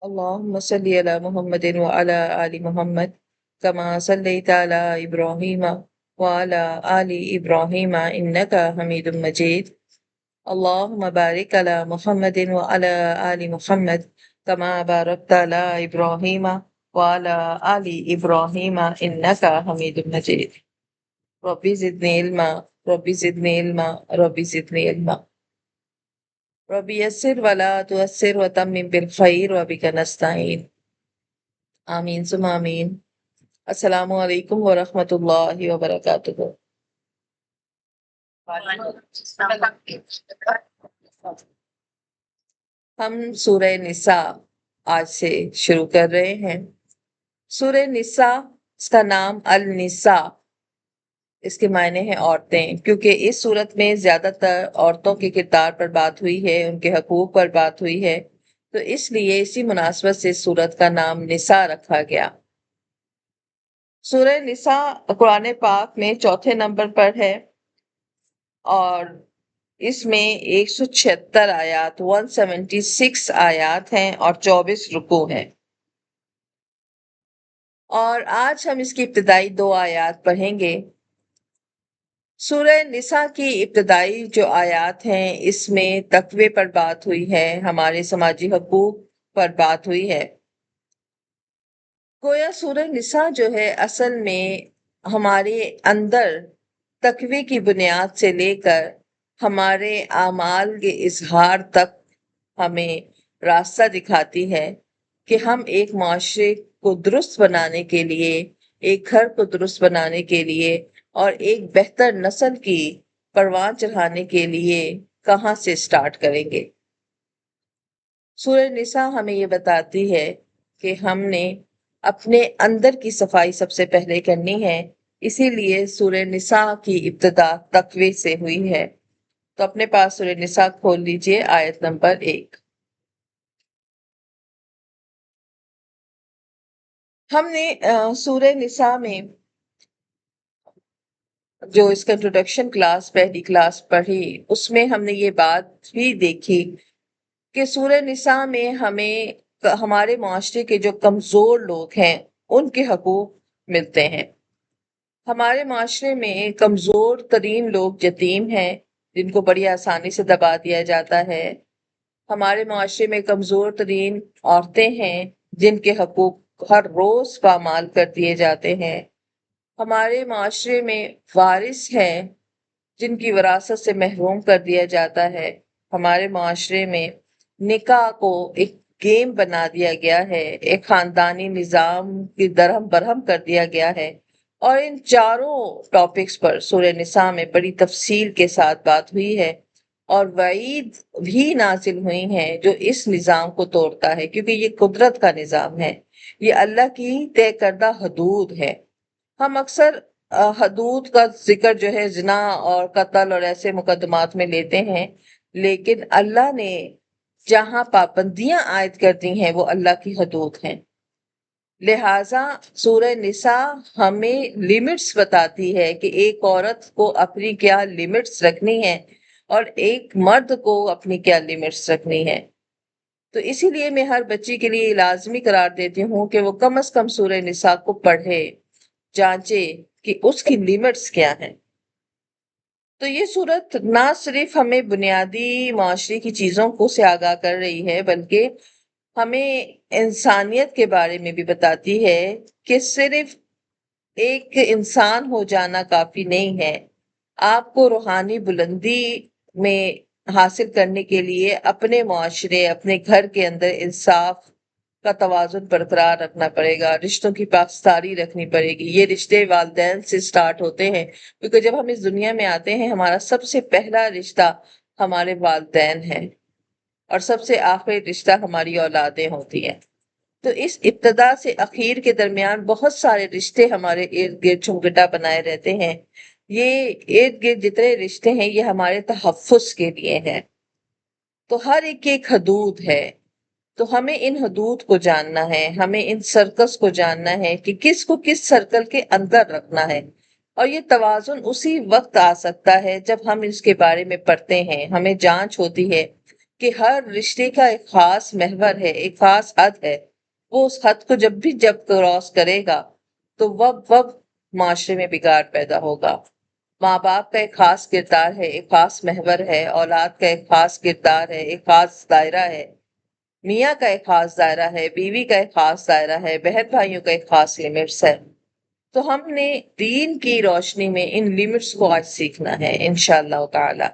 اللهم صل على محمد وعلى آل محمد كما صليت على إبراهيم وعلى آل إبراهيم إنك حميد مجيد. اللهم بارك على محمد وعلى آل محمد كما باركت على إبراهيم وعلى آل إبراهيم إنك حميد مجيد. ربي زدني علما، ربي زدني علما، ربي زدني علما. ربي يسر ولا تؤسر وتمم بالخير وبك نستعين. آمین ثم آمین. السلام علیکم ورحمۃ اللہ وبرکاتہ. ہم سورہ نساء آج سے شروع کر رہے ہیں. سورہ نساء، اس کا نام النساء، اس کے معنی ہیں عورتیں، کیونکہ اس صورت میں زیادہ تر عورتوں کے کردار پر بات ہوئی ہے، ان کے حقوق پر بات ہوئی ہے، تو اس لیے اسی مناسبت سے اس صورت کا نام نساء رکھا گیا. سورہ نساء قرآن پاک میں چوتھے نمبر پر ہے اور اس میں 176 آیات 176 آیات ہیں اور 24 رکوع ہیں. اور آج ہم اس کی ابتدائی 2 آیات پڑھیں گے. سورہ نساء کی ابتدائی جو آیات ہیں اس میں تقوی پر بات ہوئی ہے، ہمارے سماجی حقوق پر بات ہوئی ہے. گویا سورہ نساء جو ہے اصل میں ہمارے اندر تقوی کی بنیاد سے لے کر ہمارے اعمال کے اظہار تک ہمیں راستہ دکھاتی ہے کہ ہم ایک معاشرے کو درست بنانے کے لیے، ایک گھر کو درست بنانے کے لیے اور ایک بہتر نسل کی پروان چڑھانے کے لیے کہاں سے سٹارٹ کریں گے. سورہ نساء ہمیں یہ بتاتی ہے کہ ہم نے اپنے اندر کی صفائی سب سے پہلے کرنی ہے، اسی لیے سورہ نساء کی ابتدا تقوی سے ہوئی ہے. تو اپنے پاس سورہ نساء کھول لیجئے، آیت نمبر 1. ہم نے سورہ نساء میں جو اس کا انٹروڈکشن کلاس، پہلی کلاس پڑھی، اس میں ہم نے یہ بات بھی دیکھی کہ سورہ نساء میں ہمیں ہمارے معاشرے کے جو کمزور لوگ ہیں ان کے حقوق ملتے ہیں. ہمارے معاشرے میں کمزور ترین لوگ یتیم ہیں جن کو بڑی آسانی سے دبا دیا جاتا ہے. ہمارے معاشرے میں کمزور ترین عورتیں ہیں جن کے حقوق ہر روز پامال کر دیے جاتے ہیں. ہمارے معاشرے میں وارث ہیں جن کی وراثت سے محروم کر دیا جاتا ہے. ہمارے معاشرے میں نکاح کو ایک گیم بنا دیا گیا ہے، ایک خاندانی نظام کی درہم برہم کر دیا گیا ہے. اور ان چاروں ٹاپکس پر سورہ نساء میں بڑی تفصیل کے ساتھ بات ہوئی ہے اور وعید بھی نازل ہوئی ہیں جو اس نظام کو توڑتا ہے، کیونکہ یہ قدرت کا نظام ہے، یہ اللہ کی طے کردہ حدود ہے. ہم اکثر حدود کا ذکر جو ہے زنا اور قتل اور ایسے مقدمات میں لیتے ہیں، لیکن اللہ نے جہاں پابندیاں عائد کر دی ہیں وہ اللہ کی حدود ہیں. لہٰذا سورہ نساء ہمیں لمٹس بتاتی ہے کہ ایک عورت کو اپنی کیا لمٹس رکھنی ہے اور ایک مرد کو اپنی کیا لمٹس رکھنی ہے. تو اسی لیے میں ہر بچی کے لیے لازمی قرار دیتی ہوں کہ وہ کم از کم سورہ نساء کو پڑھے، جانچے کہ اس کی لمٹس کیا ہیں. تو یہ صورت نہ صرف ہمیں بنیادی معاشرے کی چیزوں کو سے آگاہ کر رہی ہے بلکہ ہمیں انسانیت کے بارے میں بھی بتاتی ہے کہ صرف ایک انسان ہو جانا کافی نہیں ہے. آپ کو روحانی بلندی میں حاصل کرنے کے لیے اپنے معاشرے، اپنے گھر کے اندر انصاف کا توازن برقرار رکھنا پڑے گا، رشتوں کی پاسداری رکھنی پڑے گی. یہ رشتے والدین سے سٹارٹ ہوتے ہیں، کیونکہ جب ہم اس دنیا میں آتے ہیں ہمارا سب سے پہلا رشتہ ہمارے والدین ہے اور سب سے آخری رشتہ ہماری اولادیں ہوتی ہیں. تو اس ابتدا سے اخیر کے درمیان بہت سارے رشتے ہمارے ارد گرد چنگٹا بنائے رہتے ہیں. یہ ارد گرد جتنے رشتے ہیں یہ ہمارے تحفظ کے لیے ہیں. تو ہر ایک کی ایک حدود ہے، تو ہمیں ان حدود کو جاننا ہے، ہمیں ان سرکلز کو جاننا ہے کہ کس کو کس سرکل کے اندر رکھنا ہے. اور یہ توازن اسی وقت آ سکتا ہے جب ہم اس کے بارے میں پڑھتے ہیں، ہمیں جانچ ہوتی ہے کہ ہر رشتے کا ایک خاص محور ہے، ایک خاص حد ہے، وہ اس حد کو جب کراس کرے گا تو وقت معاشرے میں بگاڑ پیدا ہوگا۔ ماں باپ کا ایک خاص کردار ہے، ایک خاص محور ہے، اولاد کا ایک خاص کردار ہے، ایک خاص دائرہ ہے، میاں کا ایک خاص دائرہ ہے، بیوی کا ایک خاص دائرہ ہے، بہن بھائیوں کا ایک خاص لمٹس ہے۔ تو ہم نے دین کی روشنی میں ان لمٹس کو آج سیکھنا ہے انشاءاللہ تعالی۔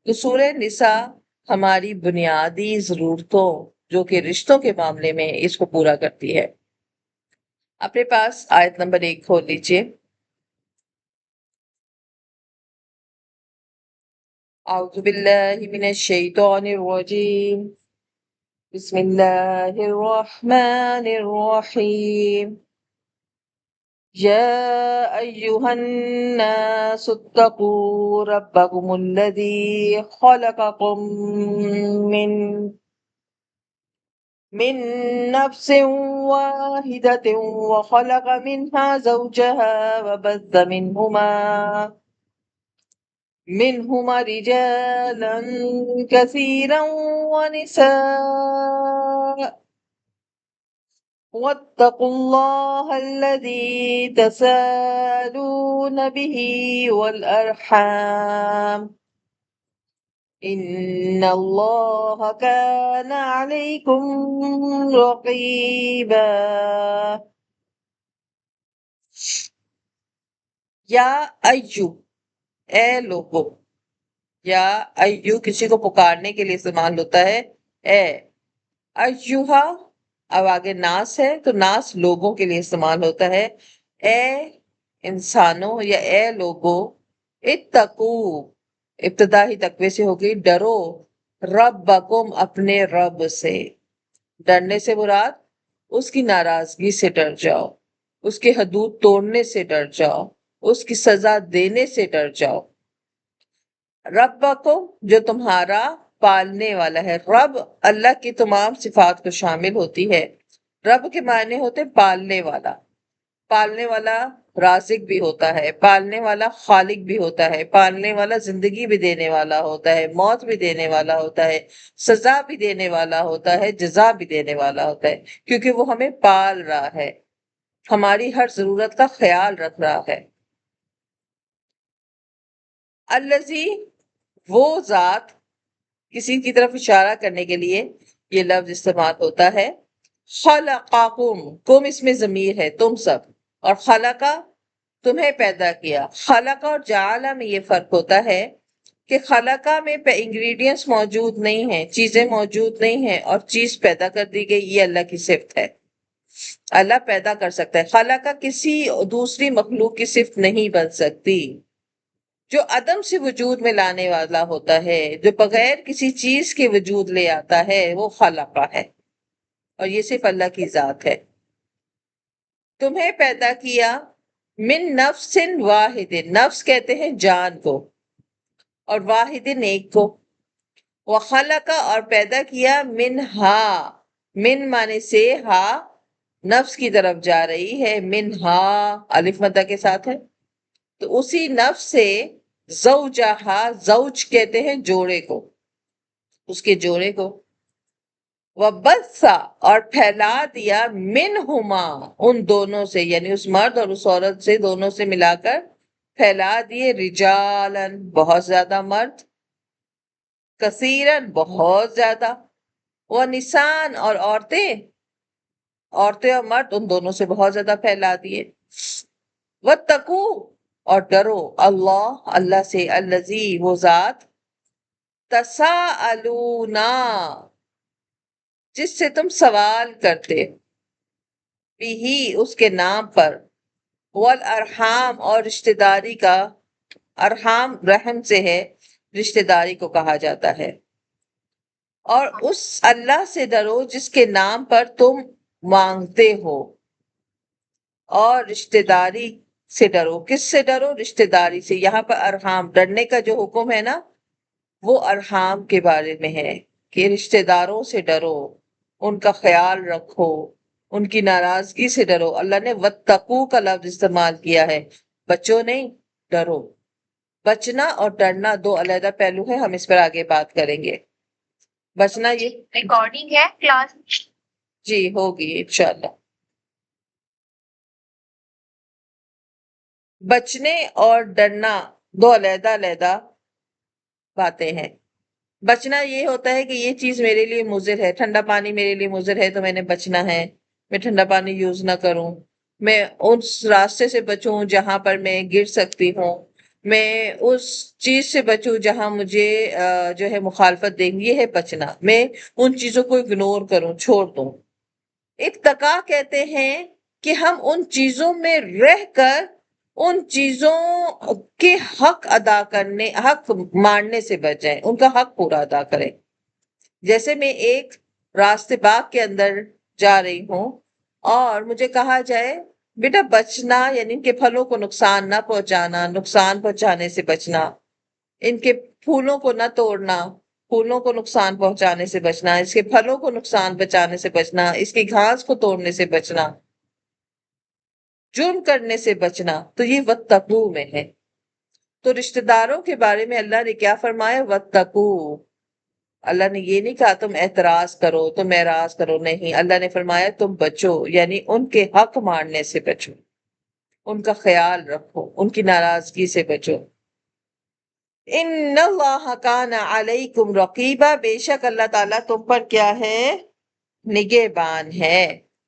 تو سورہ نساء ہماری بنیادی ضرورتوں جو کہ رشتوں کے معاملے میں اس کو پورا کرتی ہے۔ اپنے پاس آیت نمبر 1 کھول لیجئے۔ اعوذ باللہ من الشیطان الرجیم، بسم اللہ الرحمن الرحیم۔ يا أيها الناس اتقوا ربكم الذي خلقكم من من نفس واحدة وخلق منها زوجها وبث منهما رجالا كثيرا ونساء، واتقوا الله الذي تساءلون به والأرحام إن الله كان عليكم رقيبا۔ یا ایو، اے لوگو، یا ایو کسی کو پکارنے کے لیے استعمال ہوتا ہے، اے ایوہا، اب آگے ناس ہے تو ناس لوگوں کے لیے استعمال ہوتا ہے، اے انسانوں یا اے لوگو، اتقو، ابتدا ہی تقوی سے ہوگی، ڈرو، ربکم، اپنے رب سے۔ ڈرنے سے مراد اس کی ناراضگی سے ڈر جاؤ، اس کے حدود توڑنے سے ڈر جاؤ، اس کی سزا دینے سے ڈر جاؤ۔ ربکم، جو تمہارا پالنے والا ہے۔ رب اللہ کی تمام صفات کو شامل ہوتی ہے۔ رب کے معنی ہوتے پالنے والا۔ پالنے والا رازق بھی ہوتا ہے، پالنے والا خالق بھی ہوتا ہے، پالنے والا زندگی بھی دینے والا ہوتا ہے، موت بھی دینے والا ہوتا ہے، سزا بھی دینے والا ہوتا ہے، جزا بھی دینے والا ہوتا ہے، کیونکہ وہ ہمیں پال رہا ہے، ہماری ہر ضرورت کا خیال رکھ رہا ہے۔ الذی، وہ ذات، کسی کی طرف اشارہ کرنے کے لیے یہ لفظ استعمال ہوتا ہے۔ خلقکم، کم اس میں ضمیر ہے، تم سب، اور خلقہ، تمہیں پیدا کیا۔ خلقہ اور جعلہ میں یہ فرق ہوتا ہے کہ خلقہ میں انگریڈینٹس موجود نہیں ہیں، چیزیں موجود نہیں ہیں اور چیز پیدا کر دی گئی، یہ اللہ کی صفت ہے۔ اللہ پیدا کر سکتا ہے، خلقہ کسی دوسری مخلوق کی صفت نہیں بن سکتی۔ جو عدم سے وجود میں لانے والا ہوتا ہے، جو بغیر کسی چیز کے وجود لے آتا ہے، وہ خلقہ ہے، اور یہ صرف اللہ کی ذات ہے۔ تمہیں پیدا کیا من نفس واحد، نفس کہتے ہیں جان کو، اور واحد ایک کو، وخلق، اور پیدا کیا منہا، من معنی سے ہا، نفس کی طرف جا رہی ہے، منہا الف مدہ کے ساتھ ہے، تو اسی نفس سے زوجہا، زوج کہتے ہیں جوڑے کو، اس کے جوڑے کو، وبث، اور پھیلا دیا، منہما، ان دونوں سے، یعنی اس مرد اور اس عورت سے، دونوں سے ملا کر پھیلا دیے، رجالن، بہت زیادہ مرد، کثیرن، بہت زیادہ، ونسان، اور عورتیں، عورتیں اور مرد ان دونوں سے بہت زیادہ پھیلا دیے۔ واتقو، اور ڈرو، اللہ سے، الذی، وہ ذات، تساءلونا، جس سے تم سوال کرتے، بھی، اس کے نام پر، والارحام، اور رشتہ داری کا، ارحام رحم سے ہے، رشتہ داری کو کہا جاتا ہے۔ اور اس اللہ سے ڈرو جس کے نام پر تم مانگتے ہو، اور رشتہ داری سے ڈرو، کس سے ڈرو؟ رشتہ داری سے۔ یہاں پر ارحام، ڈرنے کا جو حکم ہے نا، وہ ارحام کے بارے میں ہے کہ رشتہ داروں سے ڈرو، ان کا خیال رکھو، ان کی ناراضگی سے ڈرو۔ اللہ نے واتقو کا لفظ استعمال کیا ہے، بچو نہیں، ڈرو۔ بچنا اور ڈرنا دو علیحدہ پہلو ہے، ہم اس پر آگے بات کریں گے۔ بچنا یہ ریکارڈنگ ہے کلاس؟ جی ہوگی انشاءاللہ. بچنے اور ڈرنا دو علیحدہ علیحدہ باتیں ہیں. بچنا یہ ہوتا ہے کہ یہ چیز میرے لیے مضر ہے، ٹھنڈا پانی میرے لیے مضر ہے تو میں نے بچنا ہے، میں ٹھنڈا پانی یوز نہ کروں، میں اس راستے سے بچوں جہاں پر میں گر سکتی ہوں، میں اس چیز سے بچوں جہاں مجھے جو ہے مخالفت دیں گی. یہ ہے بچنا. میں ان چیزوں کو اگنور کروں، چھوڑ دوں. اتقا کہتے ہیں کہ ہم ان چیزوں میں رہ کر ان چیزوں کے حق ادا کرنے، حق ماننے سے بچ جائیں، ان کا حق پورا ادا کریں. جیسے میں ایک راستے باغ کے اندر جا رہی ہوں اور مجھے کہا جائے بیٹا بچنا، یعنی ان کے پھلوں کو نقصان نہ پہنچانا، نقصان پہنچانے سے بچنا، ان کے پھولوں کو نہ توڑنا، پھولوں کو نقصان پہنچانے سے بچنا، اس کے پھلوں کو نقصان پہنچانے سے بچنا، اس کی گھاس کو توڑنے سے بچنا، جرم کرنے سے بچنا، تو یہ وَاتَّقُوا میں ہے. تو رشتہ داروں کے بارے میں اللہ نے کیا فرمایا؟ وَاتَّقُوا. اللہ نے یہ نہیں کہا تم اعتراض کرو، تم اعراض کرو، نہیں، اللہ نے فرمایا تم بچو، یعنی ان کے حق ماننے سے بچو، ان کا خیال رکھو، ان کی ناراضگی سے بچو. ان اللہ کان علیکم رقیبا، بے شک اللہ تعالیٰ تم پر کیا ہے؟ نگہبان ہے.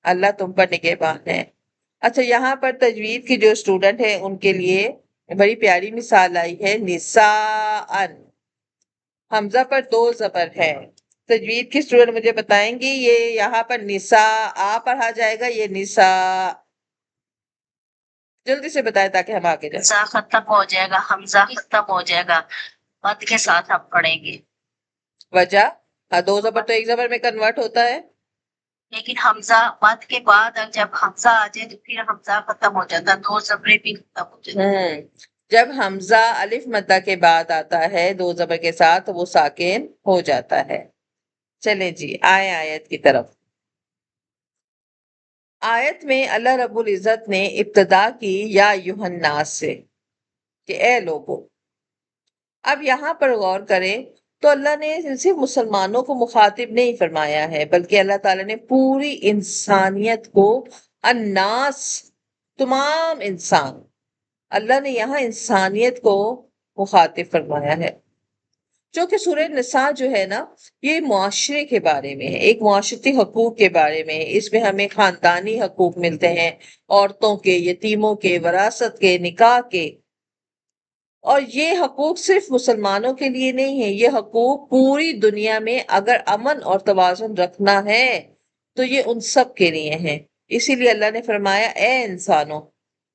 اللہ تم پر نگہبان ہے. اچھا، یہاں پر تجوید کی جو اسٹوڈنٹ ہیں ان کے لیے بڑی پیاری مثال آئی ہے. نساء، حمزہ پر دو زبر ہے. تجوید کی اسٹوڈنٹ مجھے بتائیں گی یہ یہاں پر نساء آ پڑھا جائے گا، یہ نساء؟ جلدی سے بتائیں تاکہ ہم آگے جائیں. حمزہ ختم ہو جائے گا، حمزہ ختم ہو جائے گا، مد کے ساتھ ہم پڑھیں گے. وجہ؟ دو زبر تو ایک زبر میں کنورٹ ہوتا ہے. لیکن حمزہ مد کے بعد جب حمزہ آ جائے تو پھر حمزہ ختم ہو جاتا، دو زبریں بھی ختم ہو جاتی. جب حمزہ الف مدہ کے بعد آتا ہے دو زبر کے ساتھ تو وہ ساکن ہو جاتا ہے. چلیں جی آئے آیت کی طرف. آیت میں اللہ رب العزت نے ابتدا کی یا ایھا الناس سے، کہ اے لوگو. اب یہاں پر غور کریں تو اللہ نے صرف مسلمانوں کو مخاطب نہیں فرمایا ہے، بلکہ اللہ تعالیٰ نے پوری انسانیت کو، الناس، تمام انسان، اللہ نے یہاں انسانیت کو مخاطب فرمایا ہے. چونکہ سورہ نساء جو ہے نا یہ معاشرے کے بارے میں ہے، ایک معاشرتی حقوق کے بارے میں. اس میں ہمیں خاندانی حقوق ملتے ہیں، عورتوں کے، یتیموں کے، وراثت کے، نکاح کے. اور یہ حقوق صرف مسلمانوں کے لیے نہیں ہے، یہ حقوق پوری دنیا میں اگر امن اور توازن رکھنا ہے تو یہ ان سب کے لیے ہیں. اسی لیے اللہ نے فرمایا اے انسانوں.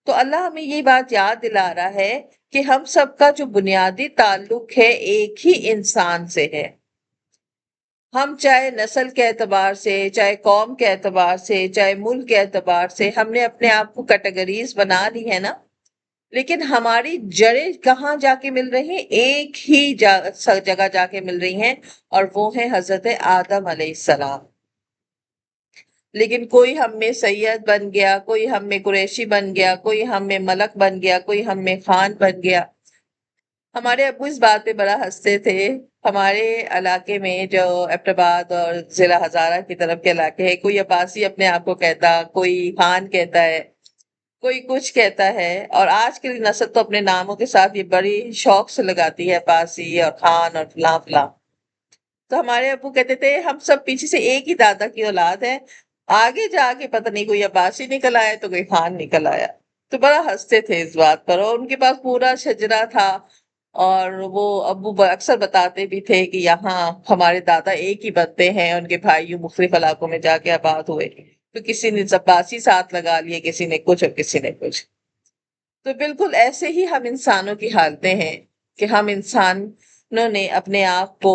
تو اللہ ہمیں یہ بات یاد دلا رہا ہے کہ ہم سب کا جو بنیادی تعلق ہے ایک ہی انسان سے ہے. ہم چاہے نسل کے اعتبار سے، چاہے قوم کے اعتبار سے، چاہے ملک کے اعتبار سے ہم نے اپنے آپ کو کیٹیگریز بنا لی ہے نا، لیکن ہماری جڑیں کہاں جا کے مل رہی ہیں؟ ایک ہی جگہ جا کے مل رہی ہیں، اور وہ ہے حضرت آدم علیہ السلام. لیکن کوئی ہم میں سید بن گیا، کوئی ہم میں قریشی بن گیا، کوئی ہم میں ملک بن گیا، کوئی ہم میں خان بن گیا. ہمارے ابو اس بات پہ بڑا ہنستے تھے. ہمارے علاقے میں جو ایبٹ آباد اور ضلع ہزارہ کی طرف کے علاقے ہیں، کوئی عباسی اپنے آپ کو کہتا، کوئی خان کہتا ہے، کوئی کچھ کہتا ہے. اور آج کی نسل تو اپنے ناموں کے ساتھ یہ بڑی شوق سے لگاتی ہے، عباسی اور خان اور فلاں فلاں. تو ہمارے ابو کہتے تھے ہم سب پیچھے سے ایک ہی دادا کی اولاد ہے، آگے جا کے پتہ نہیں کوئی عباسی نکل آیا تو کوئی خان نکل آیا. تو بڑا ہنستے تھے اس بات پر، اور ان کے پاس پورا شجرہ تھا. اور وہ ابو اکثر بتاتے بھی تھے کہ یہاں ہمارے دادا ایک ہی بنتے ہیں، ان کے بھائیوں مختلف علاقوں میں جا کے آباد ہوئے، تو کسی نے عباسی ساتھ لگا لیے، کسی نے کچھ اور کسی نے کچھ. تو بالکل ایسے ہی ہم انسانوں کی حالتیں ہیں کہ ہم انسانوں نے اپنے آپ کو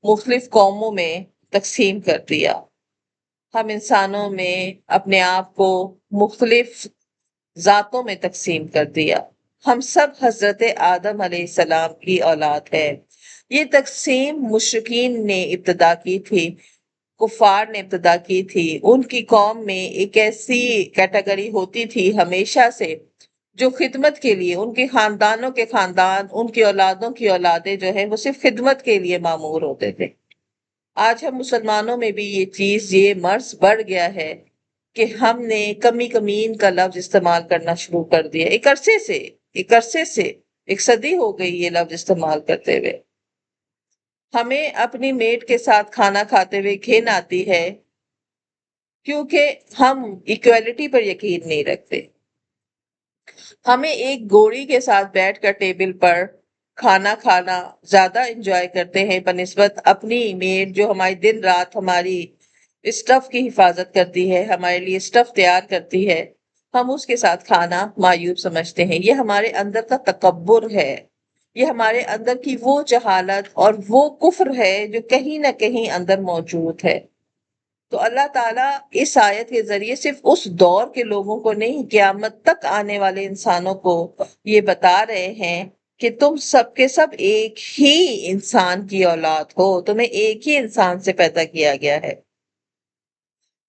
مختلف قوموں میں تقسیم کر دیا. ہم انسانوں میں اپنے آپ کو مختلف ذاتوں میں تقسیم کر دیا. ہم سب حضرت آدم علیہ السلام کی اولاد ہے. یہ تقسیم مشرکین نے ابتدا کی تھی، کفار نے ابتدا کی تھی. ان کی قوم میں ایک ایسی کیٹیگری ہوتی تھی ہمیشہ سے جو خدمت کے لیے، ان کے خاندانوں کے خاندان، ان کی اولادوں کی اولادیں جو ہیں وہ صرف خدمت کے لیے معمور ہوتے تھے. آج ہم مسلمانوں میں بھی یہ چیز، یہ مرض بڑھ گیا ہے کہ ہم نے کمی کمین کا لفظ استعمال کرنا شروع کر دیا، ایک عرصے سے 1 صدی ہو گئی یہ لفظ استعمال کرتے ہوئے۔ ہمیں اپنی میٹ کے ساتھ کھانا کھاتے ہوئے گھن آتی ہے کیونکہ ہم ایکویلٹی پر یقین نہیں رکھتے۔ ہمیں ایک گوڑی کے ساتھ بیٹھ کر ٹیبل پر کھانا کھانا زیادہ انجوائے کرتے ہیں بنسبت اپنی میٹ جو ہماری دن رات ہماری اسٹف کی حفاظت کرتی ہے، ہمارے لیے اسٹف تیار کرتی ہے، ہم اس کے ساتھ کھانا معیوب سمجھتے ہیں۔ یہ ہمارے اندر کا تکبر ہے، یہ ہمارے اندر کی وہ جہالت اور وہ کفر ہے جو کہیں نہ کہیں اندر موجود ہے۔ تو اللہ تعالیٰ اس آیت کے ذریعے صرف اس دور کے لوگوں کو نہیں، قیامت تک آنے والے انسانوں کو یہ بتا رہے ہیں کہ تم سب کے سب ایک ہی انسان کی اولاد ہو، تمہیں ایک ہی انسان سے پیدا کیا گیا ہے۔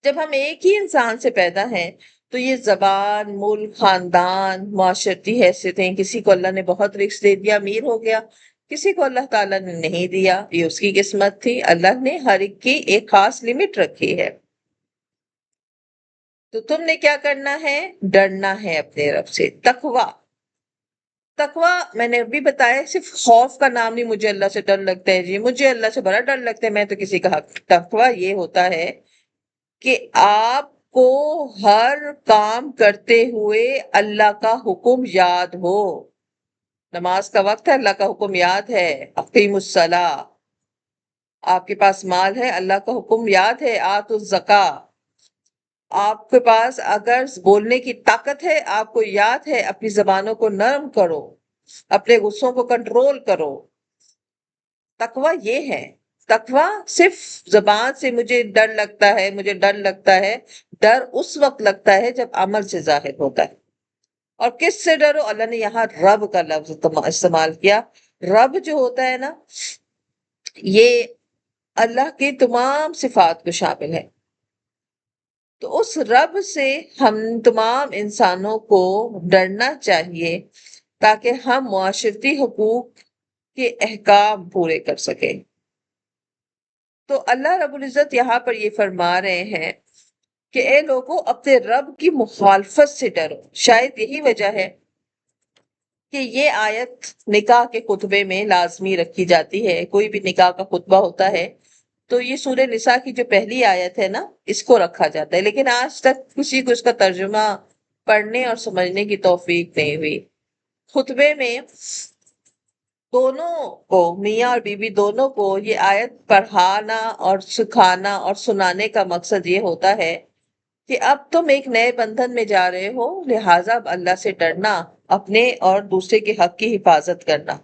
جب ہم ایک ہی انسان سے پیدا ہیں تو یہ زبان، ملک، خاندان، معاشرتی حیثیتیں، کسی کو اللہ نے بہت رزق دے دیا، امیر ہو گیا، کسی کو اللہ تعالیٰ نے نہیں دیا، یہ اس کی قسمت تھی۔ اللہ نے ہر ایک کی ایک خاص لمٹ رکھی ہے۔ تو تم نے کیا کرنا ہے؟ ڈرنا ہے اپنے رب سے۔ تقوی میں نے ابھی بتایا صرف خوف کا نام نہیں، مجھے اللہ سے ڈر لگتا ہے جی، مجھے اللہ سے بڑا ڈر لگتا ہے، میں تو کسی کا حق۔ تقوی یہ ہوتا ہے کہ آپ کو ہر کام کرتے ہوئے اللہ کا حکم یاد ہو۔ نماز کا وقت ہے، اللہ کا حکم یاد ہے، اقیم الصلاۃ۔ آپ کے پاس مال ہے، اللہ کا حکم یاد ہے، آتوا الزکاۃ۔ آپ کے پاس اگر بولنے کی طاقت ہے، آپ کو یاد ہے اپنی زبانوں کو نرم کرو، اپنے غصوں کو کنٹرول کرو۔ تقوی یہ ہے۔ تقوی صرف زبان سے مجھے ڈر لگتا ہے، مجھے ڈر لگتا ہے، ڈر اس وقت لگتا ہے جب عمل سے ظاہر ہوتا ہے۔ اور کس سے ڈرو؟ اللہ نے یہاں رب کا لفظ استعمال کیا۔ رب جو ہوتا ہے نا، یہ اللہ کی تمام صفات کو شامل ہے۔ تو اس رب سے ہم تمام انسانوں کو ڈرنا چاہیے تاکہ ہم معاشرتی حقوق کے احکام پورے کر سکیں۔ تو اللہ رب العزت یہاں پر یہ فرما رہے ہیں کہ اے لوگوں، اپنے رب کی مخالفت سے ڈرو۔ شاید یہی وجہ ہے کہ یہ آیت نکاح کے خطبے میں لازمی رکھی جاتی ہے۔ کوئی بھی نکاح کا خطبہ ہوتا ہے تو یہ سورہ نساء کی جو پہلی آیت ہے نا، اس کو رکھا جاتا ہے، لیکن آج تک کسی کو اس کا ترجمہ پڑھنے اور سمجھنے کی توفیق نہیں ہوئی۔ خطبے میں دونوں کو، میاں اور بیوی دونوں کو، یہ آیت پڑھانا اور سکھانا اور سنانے کا مقصد یہ ہوتا ہے کہ اب تم ایک نئے بندھن میں جا رہے ہو، لہٰذا اب اللہ سے ڈرنا، اپنے اور دوسرے کے حق کی حفاظت کرنا۔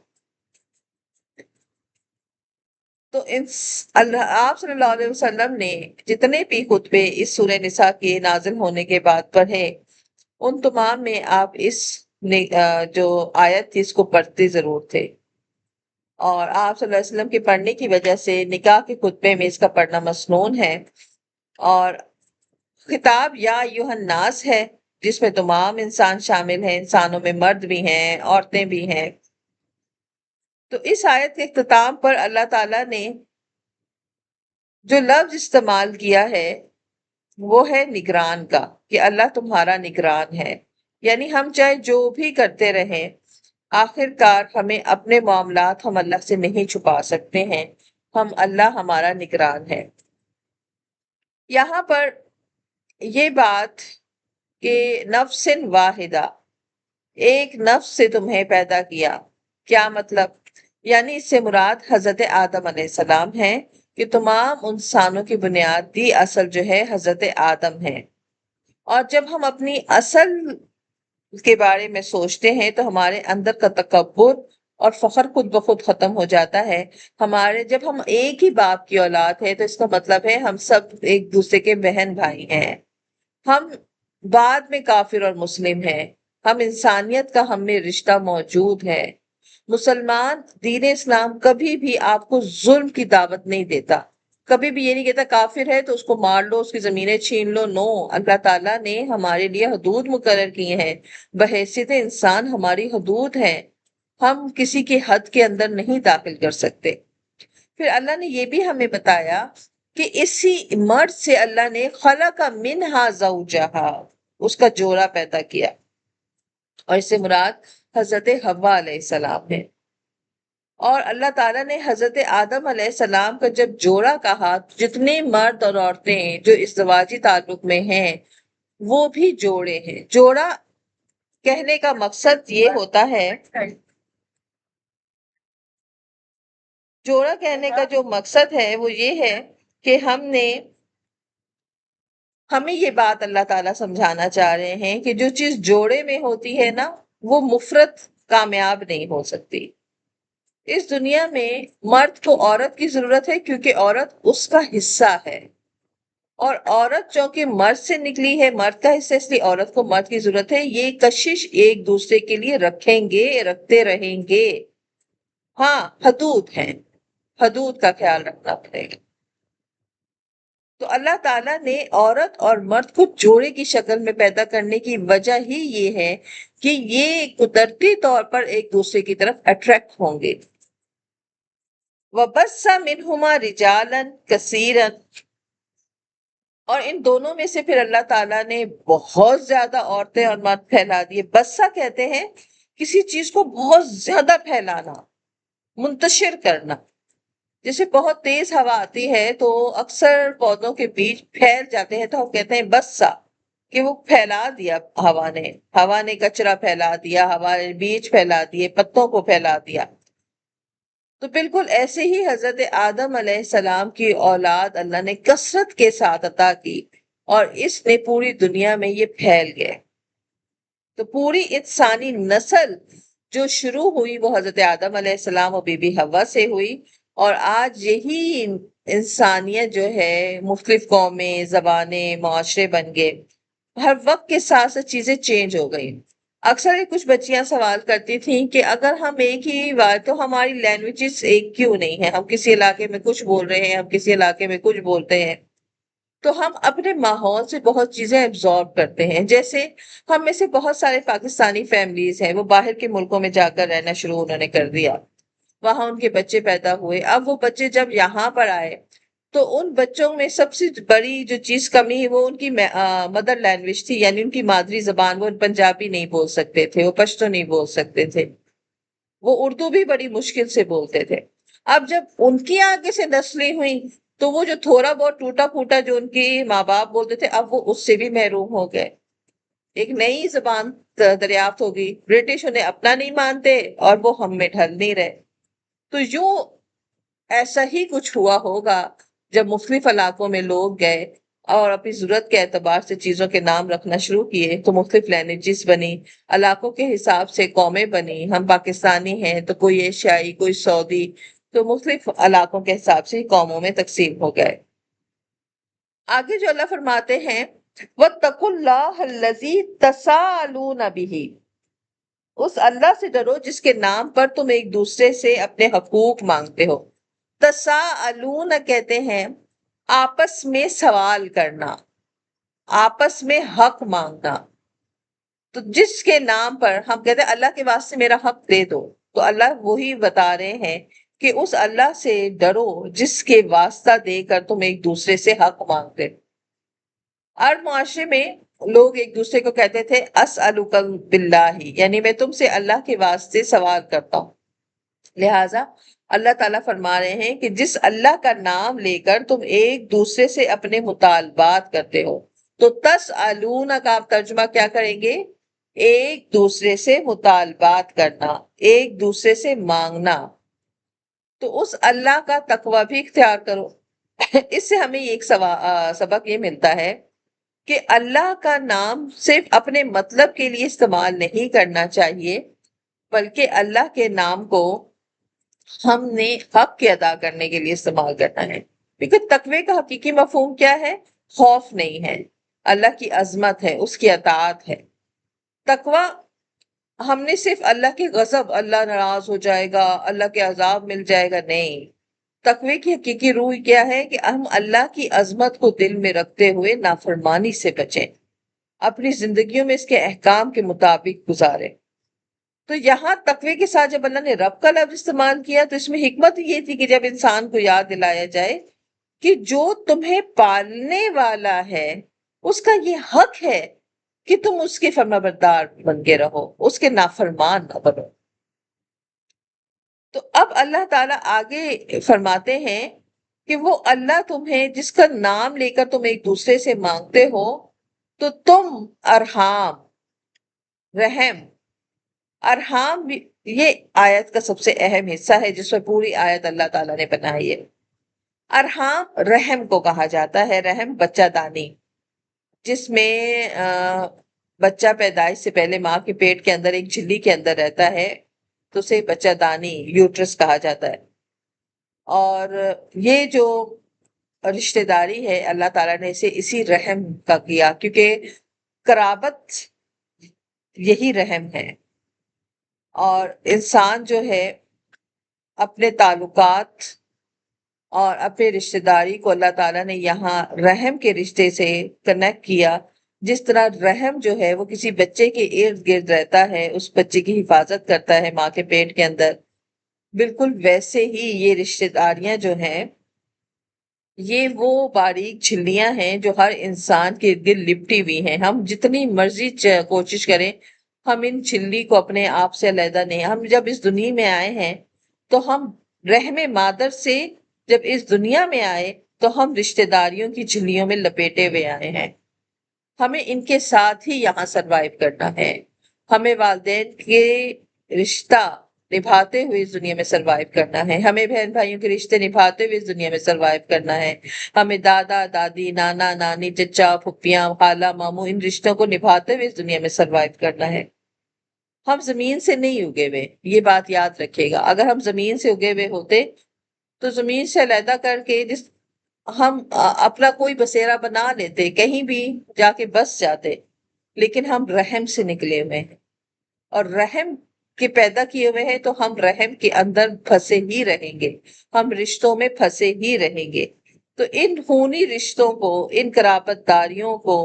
تو آپ صلی اللہ علیہ وسلم نے جتنے بھی خطبے اس سورہ نساء کے نازل ہونے کے بعد پڑھے، ان تمام میں آپ اس جو آیت تھی اس کو پڑھتے ضرور تھے، اور آپ صلی اللہ علیہ وسلم کے پڑھنے کی وجہ سے نکاح کے خطبے میں اس کا پڑھنا مسنون ہے۔ اور خطاب یا ایھا الناس ہے جس میں تمام انسان شامل ہیں، انسانوں میں مرد بھی ہیں، عورتیں بھی ہیں۔ تو اس آیت کے اختتام پر اللہ تعالیٰ نے جو لفظ استعمال کیا ہے وہ ہے نگران کا، کہ اللہ تمہارا نگران ہے۔ یعنی ہم چاہے جو بھی کرتے رہیں، آخر کار ہمیں اپنے معاملات ہم اللہ سے نہیں چھپا سکتے ہیں، اللہ ہمارا نگران ہے۔ یہاں پر یہ بات کہ نفس واحدہ، ایک نفس سے تمہیں پیدا کیا، کیا مطلب؟ یعنی اس سے مراد حضرت آدم علیہ السلام ہے، کہ تمام انسانوں کی بنیادی اصل جو ہے حضرت آدم ہے۔ اور جب ہم اپنی اصل کے بارے میں سوچتے ہیں تو ہمارے اندر کا تکبر اور فخر خود بخود ختم ہو جاتا ہے۔ جب ہم ایک ہی باپ کی اولاد ہے تو اس کا مطلب ہے ہم سب ایک دوسرے کے بہن بھائی ہیں۔ ہم بعد میں کافر اور مسلم ہیں، ہم انسانیت کا ہم میں رشتہ موجود ہے۔ مسلمان دین اسلام کبھی بھی آپ کو ظلم کی دعوت نہیں دیتا، کبھی بھی یہ نہیں کہتا کافر ہے تو اس کو مار لو، اس کی زمینیں چھین لو۔ نو، اللہ تعالیٰ نے ہمارے لیے حدود مقرر کی ہیں، بحیثیت انسان ہماری حدود ہیں، ہم کسی کی حد کے اندر نہیں داخل کر سکتے۔ پھر اللہ نے یہ بھی ہمیں بتایا کہ اسی مرد سے اللہ نے خلق منہا زوجہا، اس کا جوڑا پیدا کیا، اور اس سے مراد حضرت حوا علیہ السلام ہے۔ اور اللہ تعالیٰ نے حضرت آدم علیہ السلام کا جب جوڑا کہا، جتنے مرد اور عورتیں جو ازدواجی تعلق میں ہیں وہ بھی جوڑے ہیں۔ جوڑا کہنے کا مقصد یہ ہوتا ہے، جوڑا کہنے کا جو مقصد ہے وہ یہ ہے کہ ہمیں یہ بات اللہ تعالیٰ سمجھانا چاہ رہے ہیں کہ جو چیز جوڑے میں ہوتی ہے نا، وہ مفرد کامیاب نہیں ہو سکتی۔ اس دنیا میں مرد کو عورت کی ضرورت ہے کیونکہ عورت اس کا حصہ ہے، اور عورت چونکہ مرد سے نکلی ہے، مرد کا حصہ، اس لیے عورت کو مرد کی ضرورت ہے۔ یہ کشش ایک دوسرے کے لیے رکھیں گے، رکھتے رہیں گے۔ ہاں، حدود ہیں، حدود کا خیال رکھنا پڑے گا۔ تو اللہ تعالیٰ نے عورت اور مرد کو جوڑے کی شکل میں پیدا کرنے کی وجہ ہی یہ ہے کہ یہ قدرتی طور پر ایک دوسرے کی طرف اٹریکٹ ہوں گے۔ وَبَثَّ مِنْهُمَا رِجَالًا كَثِيرًا، اور ان دونوں میں سے پھر اللہ تعالیٰ نے بہت زیادہ عورتیں اور مرد پھیلا دیے۔ بسا کہتے ہیں کسی چیز کو بہت زیادہ پھیلانا، منتشر کرنا۔ جیسے بہت تیز ہوا آتی ہے تو اکثر پودوں کے بیج پھیل جاتے ہیں، تو ہم کہتے ہیں بسا، کہ وہ پھیلا دیا ہوا نے کچرا پھیلا دیا، ہوا نے بیج پھیلا دیے، پتوں کو پھیلا دیا۔ تو بالکل ایسے ہی حضرت آدم علیہ السلام کی اولاد اللہ نے کثرت کے ساتھ عطا کی، اور اس نے پوری دنیا میں یہ پھیل گئے۔ تو پوری انسانی نسل جو شروع ہوئی وہ حضرت آدم علیہ السلام اور بی بی حوا سے ہوئی، اور آج یہی انسانیت جو ہے مختلف قومیں، زبانیں، معاشرے بن گئے۔ ہر وقت کے ساتھ ساتھ چیزیں چینج ہو گئی۔ اکثر کچھ بچیاں سوال کرتی تھیں کہ اگر ہم ایک ہی بات، تو ہماری لینگویجز ایک کیوں نہیں ہے؟ ہم کسی علاقے میں کچھ بول رہے ہیں، ہم کسی علاقے میں کچھ بولتے ہیں۔ تو ہم اپنے ماحول سے بہت چیزیں ایبزارب کرتے ہیں۔ جیسے ہم میں سے بہت سارے پاکستانی فیملیز ہیں، وہ باہر کے ملکوں میں جا کر رہنا شروع انہوں نے کر دیا، وہاں ان کے بچے پیدا ہوئے۔ اب وہ بچے جب یہاں پر آئے تو ان بچوں میں سب سے بڑی جو چیز کمی ہے وہ ان کی مدر لینگویج تھی، یعنی ان کی مادری زبان۔ وہ پنجابی نہیں بول سکتے تھے، وہ پشتو نہیں بول سکتے تھے، وہ اردو بھی بڑی مشکل سے بولتے تھے۔ اب جب ان کی آگے سے نسلیں ہوئیں تو وہ جو تھوڑا بہت ٹوٹا پھوٹا جو ان کے ماں باپ بولتے تھے، اب وہ اس سے بھی محروم ہو گئے۔ ایک نئی زبان دریافت ہوگی، برٹش انہیں اپنا نہیں مانتے اور وہ ہم میں ڈھل نہیں رہے۔ تو یوں ایسا ہی کچھ ہوا ہوگا جب مختلف علاقوں میں لوگ گئے اور اپنی ضرورت کے اعتبار سے چیزوں کے نام رکھنا شروع کیے، تو مختلف لینگویجز بنی، علاقوں کے حساب سے قومیں بنی۔ ہم پاکستانی ہیں تو کوئی ایشیائی، کوئی سعودی، تو مختلف علاقوں کے حساب سے قوموں میں تقسیم ہو گئے۔ آگے جو اللہ فرماتے ہیں وَاتَّقُوا اللَّهَ الَّذِي تَسَاءَلُونَ بِهِ، اس اللہ سے ڈرو جس کے نام پر تم ایک دوسرے سے اپنے حقوق مانگتے ہو۔ تساءلون کہتے ہیں آپس میں سوال کرنا، آپس میں حق مانگنا۔ تو جس کے نام پر ہم کہتے ہیں اللہ کے واسطے میرا حق دے دو، تو اللہ وہی بتا رہے ہیں کہ اس اللہ سے ڈرو جس کے واسطہ دے کر تم ایک دوسرے سے حق مانگتے۔ عرب معاشرے میں لوگ ایک دوسرے کو کہتے تھے اسألک باللہ، یعنی میں تم سے اللہ کے واسطے سوال کرتا ہوں۔ لہٰذا اللہ تعالیٰ فرما رہے ہیں کہ جس اللہ کا نام لے کر تم ایک دوسرے سے اپنے مطالبات کرتے ہو، تو تسألون کا آپ ترجمہ کیا کریں گے؟ ایک دوسرے سے مطالبات کرنا، ایک دوسرے سے مانگنا۔ تو اس اللہ کا تقوی بھی اختیار کرو۔ اس سے ہمیں ایک سبق یہ ملتا ہے کہ اللہ کا نام صرف اپنے مطلب کے لیے استعمال نہیں کرنا چاہیے، بلکہ اللہ کے نام کو ہم نے حق کے ادا کرنے کے لیے استعمال کرنا ہے۔ کیونکہ تقوی کا حقیقی مفہوم کیا ہے؟ خوف نہیں ہے، اللہ کی عظمت ہے، اس کی اطاعت ہے۔ تقوی ہم نے صرف اللہ کے غضب، اللہ ناراض ہو جائے گا، اللہ کے عذاب مل جائے گا، نہیں۔ تقوی کی حقیقی روح کیا ہے کہ ہم اللہ کی عظمت کو دل میں رکھتے ہوئے نافرمانی سے بچیں، اپنی زندگیوں میں اس کے احکام کے مطابق گزاریں۔ تو یہاں تقوی کے ساتھ جب اللہ نے رب کا لفظ استعمال کیا تو اس میں حکمت یہ تھی کہ جب انسان کو یاد دلایا جائے کہ جو تمہیں پالنے والا ہے اس کا یہ حق ہے کہ تم اس کے فرمانبردار بن کے رہو، اس کے نافرمان نہ بنو۔ تو اب اللہ تعالیٰ آگے فرماتے ہیں کہ وہ اللہ تمہیں جس کا نام لے کر تم ایک دوسرے سے مانگتے ہو تو تم ارحام، رحم، ارحام بھی یہ آیت کا سب سے اہم حصہ ہے جس میں پوری آیت اللہ تعالیٰ نے بنائی ہے۔ ارحام رحم کو کہا جاتا ہے، رحم بچہ دانی، جس میں بچہ پیدائش سے پہلے ماں کے پیٹ کے اندر ایک جھلی کے اندر رہتا ہے تو اسے بچہ دانی یوٹرس کہا جاتا ہے۔ اور یہ جو رشتہ داری ہے اللہ تعالیٰ نے اسے اسی رحم کا کیا، کیونکہ قرابت یہی رحم ہے، اور انسان جو ہے اپنے تعلقات اور اپنے رشتہ داری کو اللہ تعالیٰ نے یہاں رحم کے رشتے سے کنیکٹ کیا۔ جس طرح رحم جو ہے وہ کسی بچے کے ارد گرد رہتا ہے، اس بچے کی حفاظت کرتا ہے ماں کے پیٹ کے اندر، بالکل ویسے ہی یہ رشتہ داریاں جو ہیں یہ وہ باریک جھلیاں ہیں جو ہر انسان کے دل لپٹی ہوئی ہیں۔ ہم جتنی مرضی کوشش کریں ہم ان جھلی کو اپنے آپ سے علیحدہ نہیں۔ ہم جب اس دنیا میں آئے ہیں تو ہم رحم مادر سے جب اس دنیا میں آئے تو ہم رشتہ داریوں کی جھلیوں میں لپیٹے ہوئے آئے ہیں۔ ہمیں ان کے ساتھ ہی یہاں سروائیو کرنا ہے، ہمیں والدین کے رشتہ نبھاتے ہوئے اس دنیا میں سروائیو کرنا ہے، ہمیں بہن بھائیوں کے رشتے نبھاتے ہوئے اس دنیا میں سروائیو کرنا ہے، ہمیں دادا دادی نانا نانی چچا پھپھیاں خالہ ماموں ان رشتوں کو نبھاتے ہوئے اس دنیا میں سروائیو کرنا ہے۔ ہم زمین سے نہیں اگے ہوئے، یہ بات یاد رکھے گا۔ اگر ہم زمین سے اگے ہوئے ہوتے تو زمین سے علیحدہ کر کے ہم اپنا کوئی بسیرا بنا لیتے، کہیں بھی جا کے بس جاتے، لیکن ہم رحم سے نکلے ہوئے ہیں، اور رحم کے پیدا کیے ہوئے ہیں تو ہم رحم کے اندر پھنسے ہی رہیں گے، ہم رشتوں میں پھنسے ہی رہیں گے۔ تو ان خونی رشتوں کو، ان قرابت داریوں کو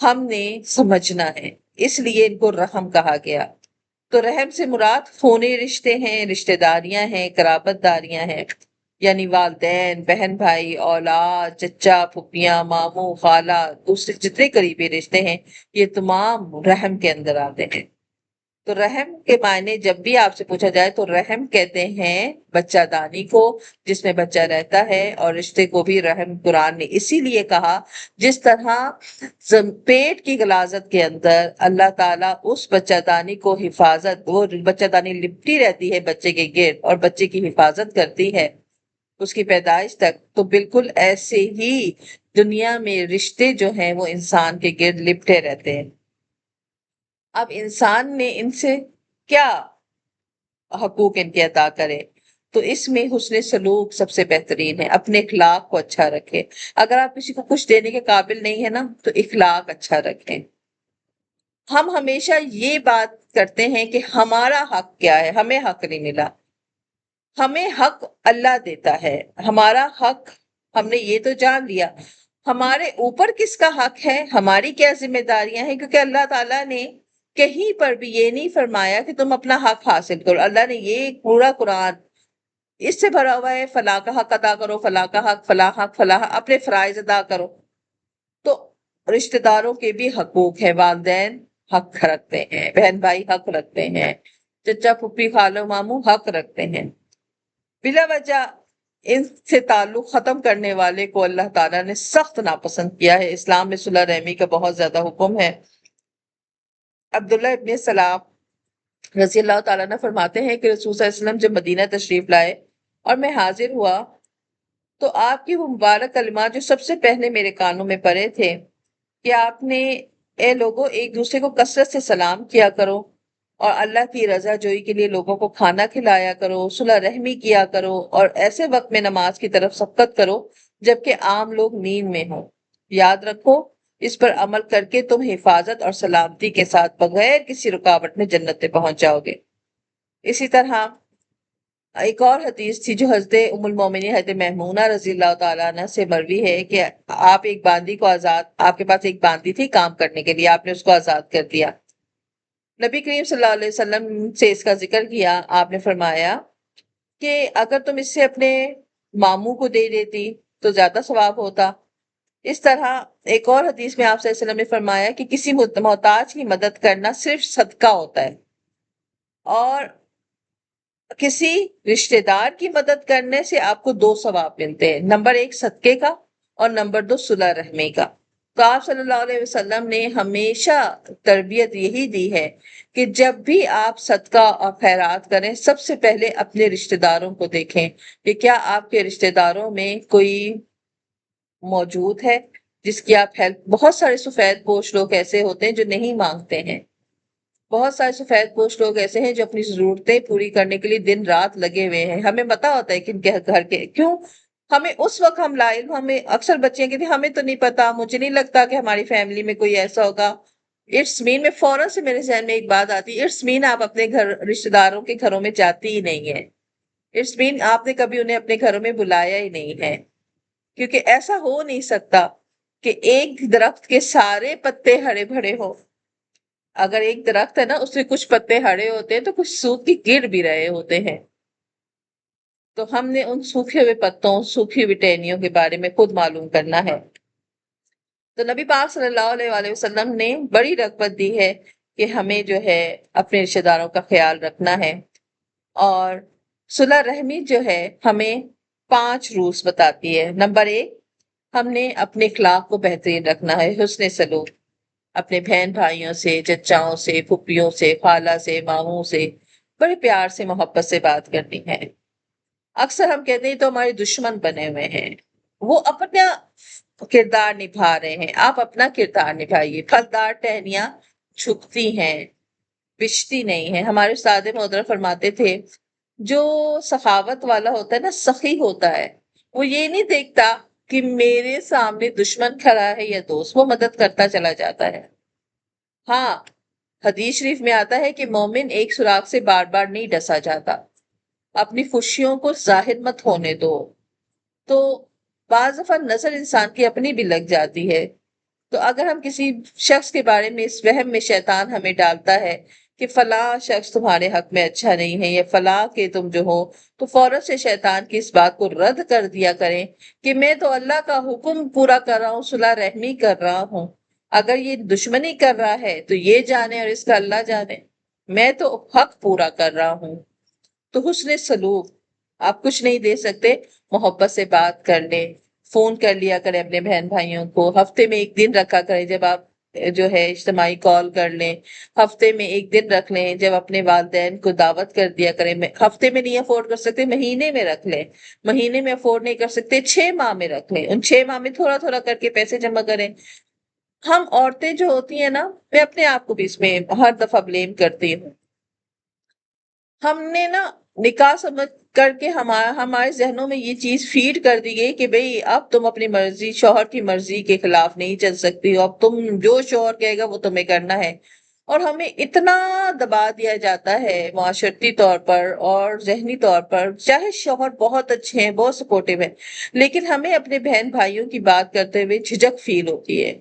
ہم نے سمجھنا ہے، اس لیے ان کو رحم کہا گیا۔ تو رحم سے مراد خونی رشتے ہیں، رشتہ داریاں ہیں، قرابت داریاں ہیں، یعنی والدین، بہن بھائی، اولاد، چچا پھپھیاں ماموں خالہ، دوسرے جتنے قریبی رشتے ہیں یہ تمام رحم کے اندر آتے ہیں۔ تو رحم کے معنی جب بھی آپ سے پوچھا جائے تو رحم کہتے ہیں بچہ دانی کو، جس میں بچہ رہتا ہے، اور رشتے کو بھی رحم قرآن نے اسی لیے کہا جس طرح پیٹ کی غلاظت کے اندر اللہ تعالیٰ اس بچہ دانی کو حفاظت، وہ بچہ دانی لپٹی رہتی ہے بچے کے گرد اور بچے کی حفاظت کرتی ہے اس کی پیدائش تک، تو بالکل ایسے ہی دنیا میں رشتے جو ہیں وہ انسان کے گرد لپٹے رہتے ہیں۔ اب انسان نے ان سے کیا حقوق ان کے ادا کرے، تو اس میں حسن سلوک سب سے بہترین ہے، اپنے اخلاق کو اچھا رکھے۔ اگر آپ کسی کو کچھ دینے کے قابل نہیں ہے نا تو اخلاق اچھا رکھیں۔ ہم ہمیشہ یہ بات کرتے ہیں کہ ہمارا حق کیا ہے، ہمیں حق نہیں ملا، ہمیں حق اللہ دیتا ہے، ہمارا حق ہم نے یہ تو جان لیا، ہمارے اوپر کس کا حق ہے، ہماری کیا ذمہ داریاں ہیں، کیونکہ اللہ تعالیٰ نے کہیں پر بھی یہ نہیں فرمایا کہ تم اپنا حق حاصل کرو۔ اللہ نے یہ پورا قرآن اس سے بھرا ہوا ہے، فلاں کا حق ادا کرو، فلاں کا حق، فلاں حق، فلاں حق، اپنے فرائض ادا کرو۔ تو رشتہ داروں کے بھی حقوق ہیں، والدین حق رکھتے ہیں، بہن بھائی حق رکھتے ہیں، چچا پھپھی خالو ماموں حق رکھتے ہیں۔ بلا وجہ ان سے تعلق ختم کرنے والے کو اللہ تعالیٰ نے سخت ناپسند کیا ہے۔ اسلام میں صلح رحمی کا بہت زیادہ حکم ہے۔ عبداللہ ابن سلام رضی اللہ تعالیٰ نے فرماتے ہیں کہ رسول صلی اللہ علیہ وسلم جب مدینہ تشریف لائے اور میں حاضر ہوا تو آپ کی وہ مبارک کلمات جو سب سے پہلے میرے کانوں میں پڑے تھے کہ آپ نے اے لوگوں ایک دوسرے کو کثرت سے سلام کیا کرو، اور اللہ کی رضا جوئی کے لیے لوگوں کو کھانا کھلایا کرو، صلح رحمی کیا کرو، اور ایسے وقت میں نماز کی طرف سبقت کرو جبکہ عام لوگ نیند میں ہوں۔ یاد رکھو اس پر عمل کر کے تم حفاظت اور سلامتی کے ساتھ بغیر کسی رکاوٹ میں جنت پہ پہنچ جاؤ گے۔ اسی طرح ایک اور حدیث تھی جو حضرت ام المومنین حضرت میمونہ رضی اللہ تعالیٰ عنہ سے مروی ہے کہ آپ ایک باندی کو آپ کے پاس ایک باندی تھی کام کرنے کے لیے، آپ نے اس کو آزاد کر دیا۔ نبی کریم صلی اللہ علیہ وسلم سے اس کا ذکر کیا، آپ نے فرمایا کہ اگر تم اس سے اپنے ماموں کو دے دیتی تو زیادہ ثواب ہوتا۔ اس طرح ایک اور حدیث میں آپ صلی اللہ علیہ وسلم نے فرمایا کہ کسی محتاج کی مدد کرنا صرف صدقہ ہوتا ہے، اور کسی رشتہ دار کی مدد کرنے سے آپ کو 2 ثواب ملتے ہیں، نمبر 1 صدقے کا، اور نمبر 2 صلح رحمی کا۔ تو آپ صلی اللہ علیہ وسلم نے ہمیشہ تربیت یہی دی ہے کہ جب بھی آپ صدقہ اور خیرات کریں، سب سے پہلے اپنے رشتہ داروں کو دیکھیں کہ کیا آپ کے رشتہ داروں میں کوئی موجود ہے جس کی آپ ہیلپ۔ بہت سارے سفید پوش لوگ ایسے ہوتے ہیں جو نہیں مانگتے ہیں، بہت سارے سفید پوش لوگ ایسے ہیں جو اپنی ضرورتیں پوری کرنے کے لیے دن رات لگے ہوئے ہیں، ہمیں پتا ہوتا ہے کہ ان کے گھر کے کیوں، ہمیں اس وقت ہم لائل، ہمیں اکثر بچے کہتے ہیں ہمیں تو نہیں پتا، مجھے نہیں لگتا کہ ہماری فیملی میں کوئی ایسا ہوگا۔ اٹس مین میں فوراً سے میرے ذہن میں ایک بات آتی ہے، اٹس مین آپ اپنے گھر رشتہ داروں کے گھروں میں جاتی ہی نہیں ہے، اٹس مین آپ نے کبھی انہیں اپنے گھروں میں بلایا ہی نہیں ہے، کیونکہ ایسا ہو نہیں سکتا کہ ایک درخت کے سارے پتے ہرے بھرے ہو۔ اگر ایک درخت ہے نا، اس میں کچھ پتے ہرے ہوتے ہیں تو کچھ سوکھ کے گر بھی رہے ہوتے ہیں، تو ہم نے ان سوکھے ہوئے پتوں، سوکھی ہوئی ٹہنیوں کے بارے میں خود معلوم کرنا ہے۔ تو نبی پاک صلی اللہ علیہ وآلہ وسلم نے بڑی رغبت دی ہے کہ ہمیں جو ہے اپنے رشتہ داروں کا خیال رکھنا ہے، اور صلح رحمی جو ہے ہمیں 5 رولز بتاتی ہے۔ نمبر 1، ہم نے اپنے اخلاق کو بہترین رکھنا ہے، حسن سلوک، اپنے بہن بھائیوں سے، چچاؤں سے، پھپھیوں سے، خالہ سے، ماموں سے بڑے پیار سے، محبت سے بات کرنی ہے۔ اکثر ہم کہتے ہیں تو ہمارے دشمن بنے ہوئے ہیں، وہ اپنا کردار نبھا رہے ہیں، آپ اپنا کردار نبھائیے۔ پھلدار ٹہنیاں جھکتی ہیں، بچتی نہیں ہیں۔ ہمارے استاد محترم فرماتے تھے جو سخاوت والا ہوتا ہے نا، سخی ہوتا ہے، وہ یہ نہیں دیکھتا کہ میرے سامنے دشمن کھڑا ہے یا دوست، وہ مدد کرتا چلا جاتا ہے۔ ہاں، حدیث شریف میں آتا ہے کہ مومن ایک سوراخ سے بار بار نہیں ڈسا جاتا، اپنی خوشیوں کو ظاہر مت ہونے دو۔ تو بعض دفعہ نظر انسان کی اپنی بھی لگ جاتی ہے، تو اگر ہم کسی شخص کے بارے میں اس وہم میں شیطان ہمیں ڈالتا ہے کہ فلاں شخص تمہارے حق میں اچھا نہیں ہے، یا فلاں کے تم جو ہو، تو فوراً سے شیطان کی اس بات کو رد کر دیا کریں کہ میں تو اللہ کا حکم پورا کر رہا ہوں، صلح رحمی کر رہا ہوں، اگر یہ دشمنی کر رہا ہے تو یہ جانے اور اس کا اللہ جانے، میں تو حق پورا کر رہا ہوں۔ تو حسن سلوک، آپ کچھ نہیں دے سکتے، محبت سے بات کر لیں، فون کر لیا کریں اپنے بہن بھائیوں کو، ہفتے میں 1 دن رکھا کریں جب آپ جو ہے اجتماعی کال کر لیں، ہفتے میں 1 دن رکھ لیں جب اپنے والدین کو دعوت کر دیا کریں۔ ہفتے میں نہیں افورڈ کر سکتے، مہینے میں رکھ لیں، مہینے میں افورڈ نہیں کر سکتے، 6 ماہ میں رکھ لیں، ان 6 ماہ میں تھوڑا تھوڑا کر کے پیسے جمع کریں۔ ہم عورتیں جو ہوتی ہیں نا، میں اپنے آپ کو بھی اس میں ہر دفعہ بلیم کرتی ہوں، ہم نے نا نکاح سمجھ کر کے ہمارے ذہنوں میں یہ چیز فیڈ کر دی گئی کہ بھئی اب تم اپنی مرضی، شوہر کی مرضی کے خلاف نہیں چل سکتی ہو، اب تم جو شوہر کہے گا وہ تمہیں کرنا ہے، اور ہمیں اتنا دبا دیا جاتا ہے معاشرتی طور پر اور ذہنی طور پر، چاہے شوہر بہت اچھے ہیں، بہت سپورٹیو ہیں، لیکن ہمیں اپنے بہن بھائیوں کی بات کرتے ہوئے جھجک فیل ہوتی ہے۔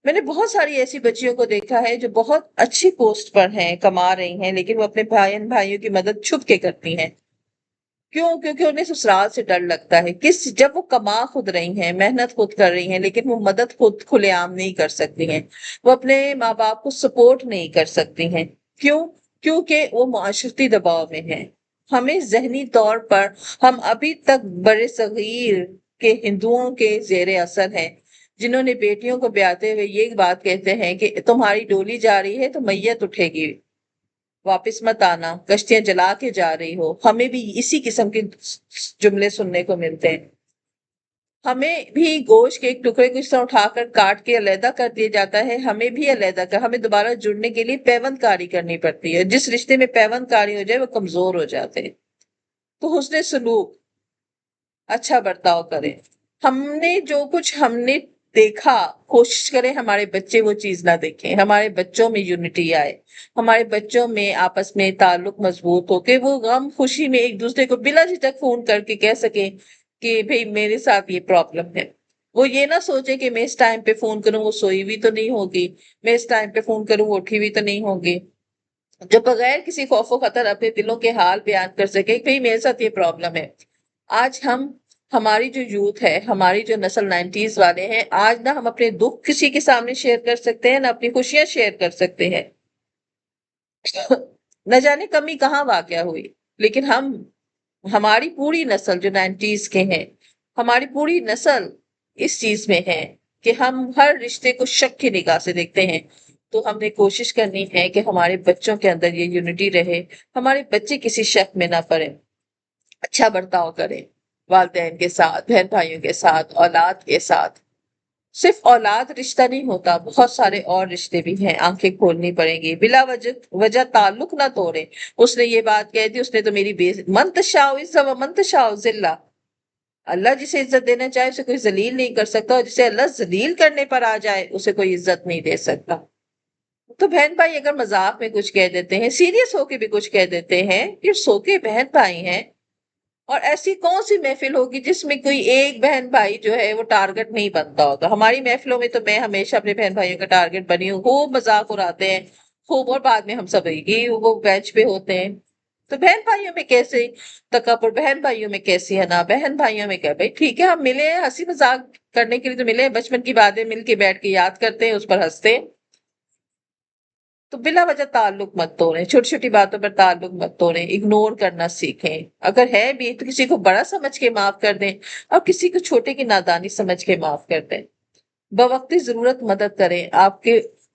میں نے بہت ساری ایسی بچیوں کو دیکھا ہے جو بہت اچھی پوسٹ پر ہیں، کما رہی ہیں، لیکن وہ اپنے بھائیوں کی مدد چھپ کے کرتی ہیں۔ کیوں؟ کیونکہ انہیں سسرال سے ڈر لگتا ہے، جب وہ کما خود رہی ہیں، محنت خود کر رہی ہیں، لیکن وہ مدد خود کھلے عام نہیں کر سکتی ہیں، وہ اپنے ماں باپ کو سپورٹ نہیں کر سکتی ہیں۔ کیوں؟ کیونکہ وہ معاشرتی دباؤ میں ہیں۔ ہمیں ذہنی طور پر ہم ابھی تک بر صغیر کے ہندوؤں کے زیر اثر ہیں، جنہوں نے بیٹیوں کو بیاتے ہوئے یہ بات کہتے ہیں کہ تمہاری ڈولی جا رہی ہے تو میت اٹھے گی، واپس مت آنا، کشتیاں جلا کے جا رہی ہو۔ ہمیں بھی اسی قسم کے جملے سننے کو ملتے ہیں۔ ہمیں بھی گوشت کے ایک ٹکڑے کو اس طرح اٹھا کر کاٹ کے علیحدہ کر دیا جاتا ہے، ہمیں بھی علیحدہ ہمیں دوبارہ جڑنے کے لیے پیوند کاری کرنی پڑتی ہے، جس رشتے میں پیوند کاری ہو جائے وہ کمزور ہو جاتے ہیں۔ تو حسن سلوک، اچھا برتاؤ کریں۔ ہم نے جو کچھ ہم نے دیکھا، کوشش کریں ہمارے بچے وہ چیز نہ دیکھیں، ہمارے بچوں میں یونٹی آئے، ہمارے بچوں میں آپس میں تعلق مضبوط ہو کہ وہ غم خوشی میں ایک دوسرے کو بلا جھجک فون کر کے کہہ سکیں کہ بھئی میرے ساتھ یہ پرابلم ہے۔ وہ یہ نہ سوچے کہ میں اس ٹائم پہ فون کروں وہ سوئی ہوئی تو نہیں ہوگی، میں اس ٹائم پہ فون کروں وہ اٹھی ہوئی تو نہیں ہوگی۔ جو بغیر کسی خوف و خطر اپنے دلوں کے حال بیان کر سکے کہ میرے ساتھ یہ پرابلم ہے. آج ہماری جو یوتھ ہے، ہماری جو نسل 90s والے ہیں، آج نہ ہم اپنے دکھ کسی کے سامنے شیئر کر سکتے ہیں، نہ اپنی خوشیاں شیئر کر سکتے ہیں. نہ جانے کمی کہاں واقع ہوئی، لیکن ہماری پوری نسل جو 90s کے ہیں، ہماری پوری نسل اس چیز میں ہے کہ ہم ہر رشتے کو شک کی نگاہ سے دیکھتے ہیں. تو ہم نے کوشش کرنی ہے کہ ہمارے بچوں کے اندر یہ یونٹی رہے، ہمارے بچے کسی شک میں نہ پڑیں، اچھا برتاؤ کریں والدین کے ساتھ، بہن بھائیوں کے ساتھ، اولاد کے ساتھ. صرف اولاد رشتہ نہیں ہوتا، بہت سارے اور رشتے بھی ہیں. آنکھیں کھولنی پڑیں گی، بلا وجہ تعلق نہ توڑے. اس نے یہ بات کہہ دی، اس نے تو میری منتشاء عزت و منتشاء ذلہ. اللہ جسے عزت دینا چاہے اسے کوئی ذلیل نہیں کر سکتا، اور جسے اللہ ذلیل کرنے پر آ جائے اسے کوئی عزت نہیں دے سکتا. تو بہن بھائی اگر مذاق میں کچھ کہہ دیتے ہیں، سیریس ہو کے بھی کچھ کہہ دیتے ہیں، یہ سو کے بہن بھائی ہیں. اور ایسی کون سی محفل ہوگی جس میں کوئی ایک بہن بھائی جو ہے وہ ٹارگٹ نہیں بنتا ہوگا؟ ہماری محفلوں میں تو میں ہمیشہ اپنے بہن بھائیوں کا ٹارگٹ بنی ہوں، خوب مذاق اڑاتے ہیں خوب، اور بعد میں ہم سب وہ بینچ پہ ہوتے ہیں. تو بہن بھائیوں میں کیسے تکبر، بہن بھائیوں میں کیسی ہے نا، بہن بھائیوں میں کیا؟ بھائی ٹھیک ہے، ہم ملے ہیں ہنسی مذاق کرنے کے لیے تو ملے ہیں، بچپن کی باتیں مل کے بیٹھ کے یاد کرتے ہیں، اس پر ہنستے ہیں. تو بلا وجہ تعلق مت توڑیں، چھوٹی چھوٹی باتوں پر تعلق مت توڑیں، اگنور کرنا سیکھیں. اگر ہے بھی تو کسی کو بڑا سمجھ کے معاف کر دیں، اور کسی کو چھوٹے کی نادانی سمجھ کے معاف کر دیں. بوقتی ضرورت مدد کریں.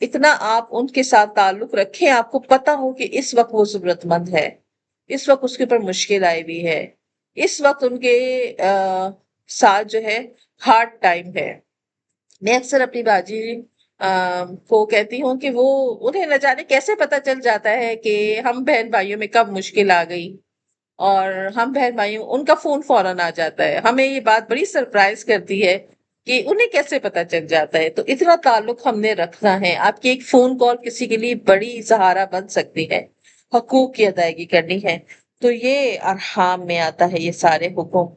اتنا آپ ان کے ساتھ تعلق رکھیں، آپ کو پتا ہو کہ اس وقت وہ ضرورت مند ہے، اس وقت اس کے اوپر مشکل آئی بھی ہے، اس وقت ان کے ساتھ جو ہے ہارڈ ٹائم ہے. میں اکثر اپنی باجی کو کہتی ہوں کہ انہیں نہ جانے کیسے پتا چل جاتا ہے کہ ہم بہن بھائیوں میں کب مشکل آ گئی، اور ہم بہن بھائیوں ان کا فون فوراً آ جاتا ہے. ہمیں یہ بات بڑی سرپرائز کرتی ہے کہ انہیں کیسے پتا چل جاتا ہے. تو اتنا تعلق ہم نے رکھنا ہے. آپ کی ایک فون کال کسی کے لیے بڑی سہارا بن سکتی ہے. حقوق کی ادائیگی کرنی ہے، تو یہ ارحام میں آتا ہے یہ سارے حکم.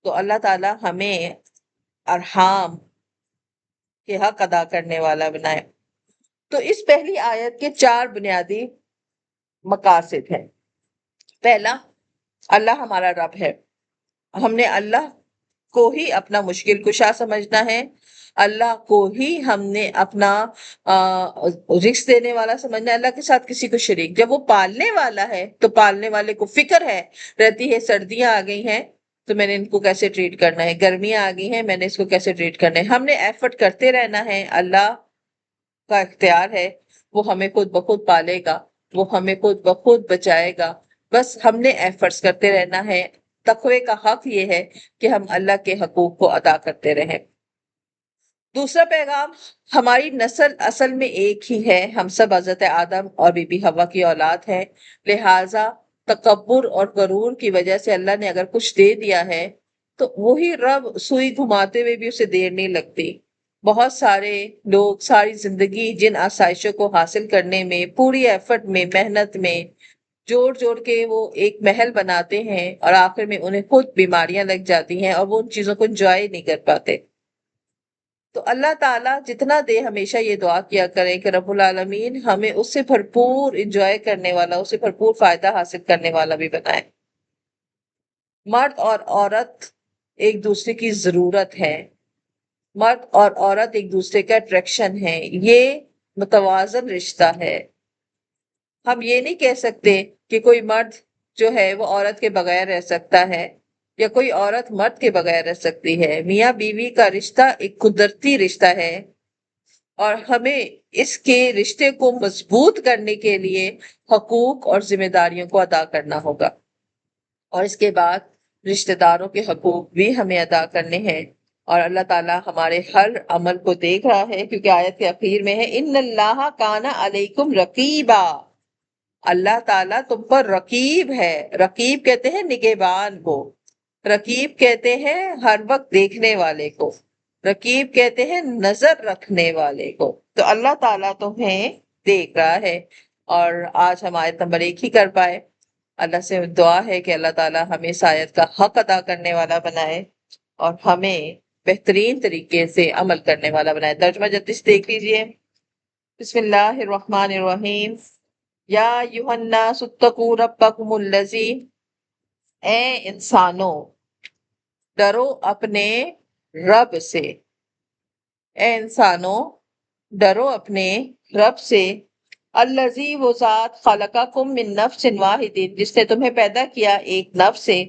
تو اللہ تعالی ہمیں ارحام کے حق ادا کرنے والا بنائے. تو اس پہلی آیت کے 4 بنیادی مقاصد ہیں. پہلا، اللہ ہمارا رب ہے. ہم نے اللہ کو ہی اپنا مشکل کشا سمجھنا ہے، اللہ کو ہی ہم نے اپنا رزق دینے والا سمجھنا ہے. اللہ کے ساتھ کسی کو شریک، جب وہ پالنے والا ہے تو پالنے والے کو فکر ہے رہتی ہے. سردیاں آ گئی ہیں تو میں نے ان کو کیسے ٹریٹ کرنا ہے، گرمیاں آ گئی ہیں میں نے اس کو کیسے ٹریٹ کرنا ہے. ہم نے ایفرٹ کرتے رہنا ہے. اللہ کا اختیار ہے، وہ ہمیں خود بخود پالے گا، وہ ہمیں خود بخود بچائے گا. بس ہم نے ایفرٹس کرتے رہنا ہے. تقوی کا حق یہ ہے کہ ہم اللہ کے حقوق کو ادا کرتے رہیں. دوسرا پیغام، ہماری نسل اصل میں ایک ہی ہے. ہم سب حضرت آدم اور بی بی حوا کی اولاد ہیں. لہٰذا تکبر اور غرور کی وجہ سے اللہ نے اگر کچھ دے دیا ہے تو وہی رب سوئی گھماتے ہوئے بھی اسے دیر نہیں لگتی. بہت سارے لوگ ساری زندگی جن آسائشوں کو حاصل کرنے میں، پوری ایفرٹ میں، محنت میں جوڑ جوڑ کے وہ ایک محل بناتے ہیں، اور آخر میں انہیں خود بیماریاں لگ جاتی ہیں اور وہ ان چیزوں کو انجوائے نہیں کر پاتے. تو اللہ تعالیٰ جتنا دے ہمیشہ یہ دعا کیا کریں کہ رب العالمین ہمیں اس سے بھرپور انجوائے کرنے والا، اس سے بھرپور فائدہ حاصل کرنے والا بھی بنائے. مرد اور عورت ایک دوسرے کی ضرورت ہے. مرد اور عورت ایک دوسرے کا اٹریکشن ہے. یہ متوازن رشتہ ہے. ہم یہ نہیں کہہ سکتے کہ کوئی مرد جو ہے وہ عورت کے بغیر رہ سکتا ہے، یا کوئی عورت مرد کے بغیر رہ سکتی ہے. میاں بیوی کا رشتہ ایک قدرتی رشتہ ہے، اور ہمیں اس کے رشتے کو مضبوط کرنے کے لیے حقوق اور ذمہ داریوں کو ادا کرنا ہوگا. اور اس کے بعد رشتہ داروں کے حقوق بھی ہمیں ادا کرنے ہیں. اور اللہ تعالیٰ ہمارے ہر عمل کو دیکھ رہا ہے، کیونکہ آیت کے اخیر میں ہے ان اللہ کان علیکم رقیبا. اللہ تعالیٰ تم پر رقیب ہے. رقیب کہتے ہیں نگہبان کو، رقیب کہتے ہیں ہر وقت دیکھنے والے کو، رقیب کہتے ہیں نظر رکھنے والے کو. تو اللہ تعالیٰ تمہیں دیکھ رہا ہے. اور آج ہم آیت نمبر 1 ہی کر پائے. اللہ سے دعا ہے کہ اللہ تعالیٰ ہمیں اس آیت کا حق ادا کرنے والا بنائے، اور ہمیں بہترین طریقے سے عمل کرنے والا بنائے. ترجمہ جلدی سے دیکھ لیجئے. بسم اللہ الرحمن الرحیم. یا ایھا الناس اتقوا ربکم الذی، اے انسانوں ڈرو اپنے رب سے، اے انسانوں ڈرو اپنے رب سے، الذی وہ ذات خلقکم من نفس واحد، جس نے تمہیں پیدا کیا ایک نفس سے،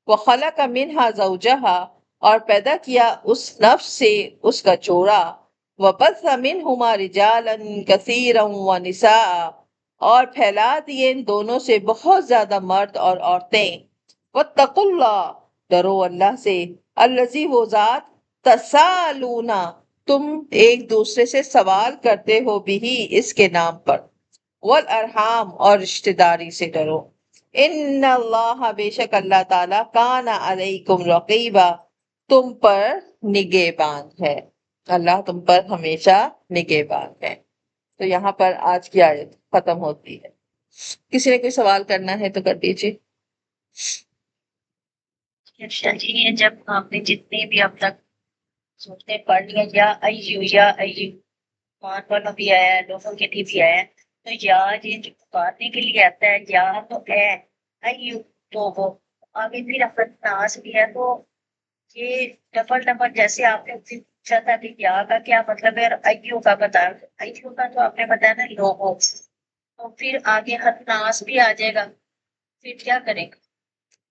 وخلق منہا زوجہا، اور پیدا کیا اس نفس سے اس کا جوڑا، وبث منہما رجالا کثیرا ونساء، اور پھیلا دیے ان دونوں سے بہت زیادہ مرد اور عورتیں، واتقوا اللہ، ڈرو اللہ سے، الذی وہ ذات تسالون، تم ایک دوسرے سے سوال کرتے ہو بھی اس کے نام پر، والارحام، اور رشتہ داری سے ڈرو، ان اللہ بے شک اللہ تعالیٰ کان علیکم رقیبا، تم پر نگہبان ہے، اللہ تم پر ہمیشہ نگہبان ہے۔ تو یہاں پر آج کی آیت ختم ہوتی ہے۔ کسی نے کوئی سوال کرنا ہے تو کر دیجیے۔ اچھا جی، یہ جب آپ نے جتنے بھی اب تک صورتیں پڑھ لیا، یا ایو مان والا بھی آیا ہے، لوگوں کے لیے بھی آیا ہے، تو یا یہ جو پکارنے کے لیے آتا ہے، یا تو ہے ایو، تو وہ آگے پھر ناس بھی ہے، تو یہ ڈبل ڈبل جیسے آپ نے پوچھا تھا کہ یا کا کیا مطلب ہے، اور ایو کا بتایا، ایو کا تو آپ نے بتایا نا لوگوں، تو پھر آگے ناس بھی آ جائے گا، پھر کیا کریں گے؟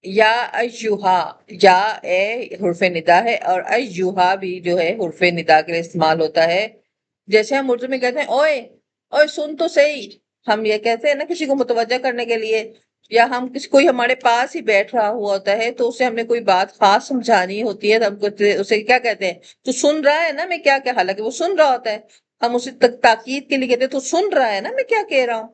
یا ایوہا، یا اے حرف ندا ہے، اور ایوہا بھی جو ہے حرف ندا کے لیے استعمال ہوتا ہے، جیسے ہم اردو میں کہتے ہیں اوئے اوئے سن تو صحیح، ہم یہ کہتے ہیں نا کسی کو متوجہ کرنے کے لیے، یا ہم کوئی ہمارے پاس ہی بیٹھ رہا ہوا ہوتا ہے تو اسے ہم نے کوئی بات خاص سمجھانی ہوتی ہے تو ہم اسے کیا کہتے ہیں، تو سن رہا ہے نا میں کیا حالانکہ وہ سن رہا ہوتا ہے، ہم اسے تاکید کے لیے کہتے ہیں تو سن رہا ہے نا میں کیا کہہ رہا ہوں،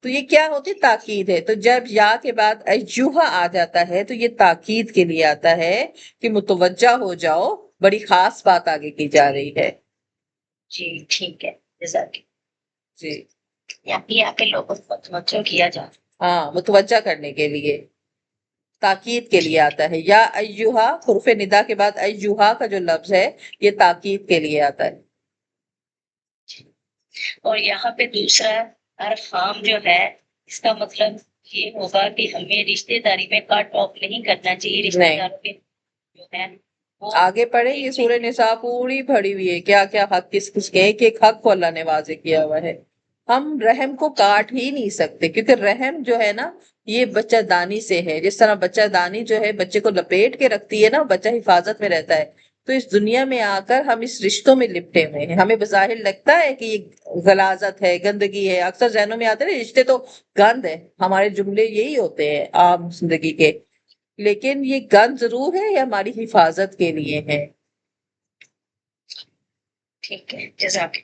تو یہ کیا ہوتی تاکید ہے، تو جب یا کے بعد ایوہا آ جاتا ہے تو یہ تاکید کے لیے آتا ہے کہ متوجہ ہو جاؤ، بڑی خاص بات آگے کی جا رہی ہے۔ جی ٹھیک ہے، جزاک جی یہاں کے لوگوں کو متوجہ کیا جائے۔ ہاں، متوجہ کرنے کے لیے، تاکید کے لیے آتا ہے، یا ایوہا حرف ندا کے بعد ایوہا کا جو لفظ ہے یہ تاکید کے لیے آتا ہے۔ اور یہاں پہ دوسرا ارحام جو ہے، اس کا مطلب یہ ہوگا کہ ہمیں رشتہ داری میں کٹ آف نہیں کرنا چاہیے، رشتہ نہیں، داروں کے جو ہے وہ آگے پڑھیں، یہ سورہ نساء پوری بھری ہوئی ہے، کیا کیا حق کس کس کے، ایک ایک حق کو اللہ نے واضح کیا ہوا ہے۔ ہم رحم کو کاٹ ہی نہیں سکتے، کیونکہ رحم جو ہے نا یہ بچہ دانی سے ہے، جس طرح بچہ دانی جو ہے بچے کو لپیٹ کے رکھتی ہے نا، بچہ حفاظت میں رہتا ہے، تو اس دنیا میں آ کر ہم اس رشتوں میں لپٹے ہوئے ہیں، ہمیں بظاہر لگتا ہے کہ یہ غلاظت ہے، گندگی ہے، اکثر ذہنوں میں آتے ہیں رشتے تو گند ہے، ہمارے جملے یہی ہوتے ہیں عام زندگی کے، لیکن یہ گند ضرور ہے، یہ ہماری حفاظت کے لیے ہے۔ ٹھیک ہے، جزاک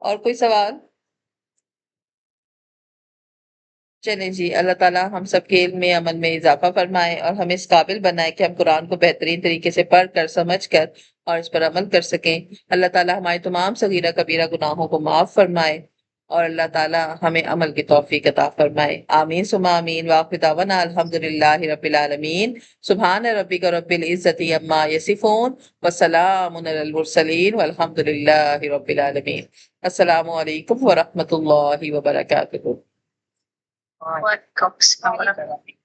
اور کوئی سوال؟ چلیں جی، اللہ تعالیٰ ہم سب کے علم میں عمل میں اضافہ فرمائے اور ہمیں اس قابل بنائے کہ ہم قرآن کو بہترین طریقے سے پڑھ کر سمجھ کر اور اس پر عمل کر سکیں۔ اللہ تعالیٰ ہمارے تمام صغیرہ کبیرہ گناہوں کو معاف فرمائے اور اللہ تعالیٰ ہمیں عمل کی توفیق عطا فرمائے۔ آمین ثم آمین، وآخر دعوانا الحمدللہ رب العالمین، سبحان ربک رب العزت عما یصفون وسلام علی المرسلین والحمدللہ رب العالمین۔ السلام علیکم ورحمۃ اللہ وبرکاتہ۔ وعلیکم السلام ورحمۃ اللہ۔